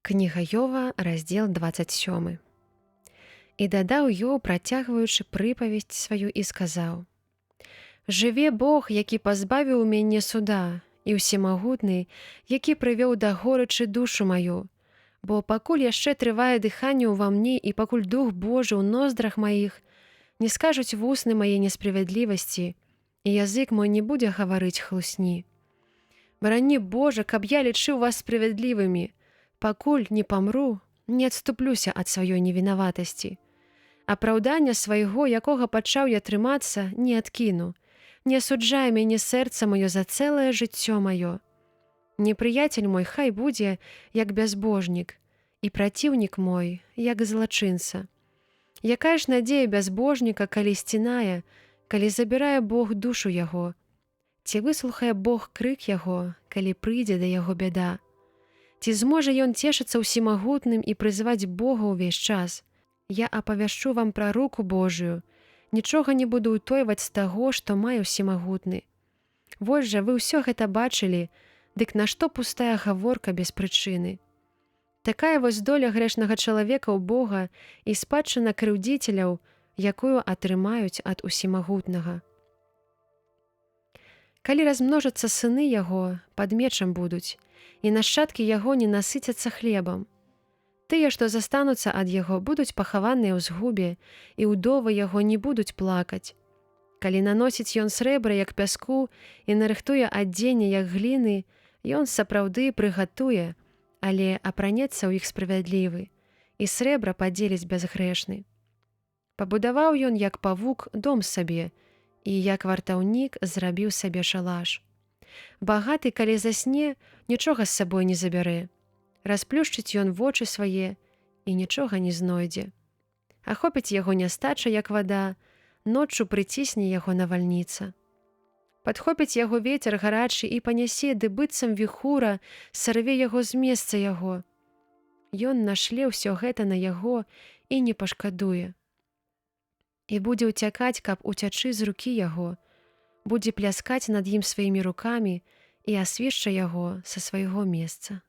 Кніга Йова, раздзел 27. І дадаў Йов, працягваючы прыпавесць сваю, і сказаў: «Жыве Бог, які пазбавіў мяне суда, і ўсемагутны, які прывёў да горычы душу маю. Бо пакуль яшчэ трывае дыханне ўва мне, і пакуль дух Божы ў ноздрах маіх, не скажуць вусны мае несправядлівасці, і язык мой не будзе гаварыць хлусні. Барані, Божа, каб я лічыў вас справядлівымі, пакуль не памру, не адступлюся ад сваёй невінаватасці. Апраўдання свайго, якога пачаў я трымацца, не адкіну. Не асуджай мяне сэрца маё за цэлае жыццё маё. Непрыяцель мой хай будзе, як бязбожнік, і праціўнік мой, як злачынца. Якая ж надзея бязбожніка, калі сцінае, калі забірае Бог душу яго? Ці выслухае Бог крык яго, калі прыйдзе да яго бяда? Ці зможа ён цешыцца ўсемагутным і прызываць Бога ўвесь час? Я апавяшчу вам пра руку Божую, нічога не буду ўтойваць з таго, што мае ўсемагутны. Вось жа, вы ўсё гэта бачылі, дык нашто пустая гаворка без прычыны? Такая вось доля грэшнага чалавека ў Бога і спадчына крыўдзіцеляў, якую атрымаюць ад усемагутнага. Калі размножацца сыны яго, пад мечам будуць, і нашчадкі яго не насыцяцца хлебам. Тыя, што застануцца ад яго, будуць пахаваныя ў згубе, і ўдовы яго не будуць плакаць. Калі наносіць ён срэбра, як пяску, і нарыхтуе адзенне, як гліны, ён сапраўды прыгатуе, але апранецца ў іх справядлівы, і срэбра падзеліць бязгрэшны. Пабудаваў ён, як павук, дом сабе, і як вартаўнік зрабіў сабе шалаш. Багаты, калі засне, нічога з сабой не забярэ. Расплюшчыць ён вочы свае, і нічога не знойдзе. Ахопіць яго нястача, як вада, ноччу прыцісне яго навальніца. Падхопіць яго вецер гарачы і панясе, ды быццам віхура сарве яго з месца яго. Ён нашле ўсё гэта на яго і не пашкадуе. І будзе ўцякаць, каб уцячы з рукі яго, будзе пляскаць над ім сваімі рукамі і асвішча яго са свайго месца.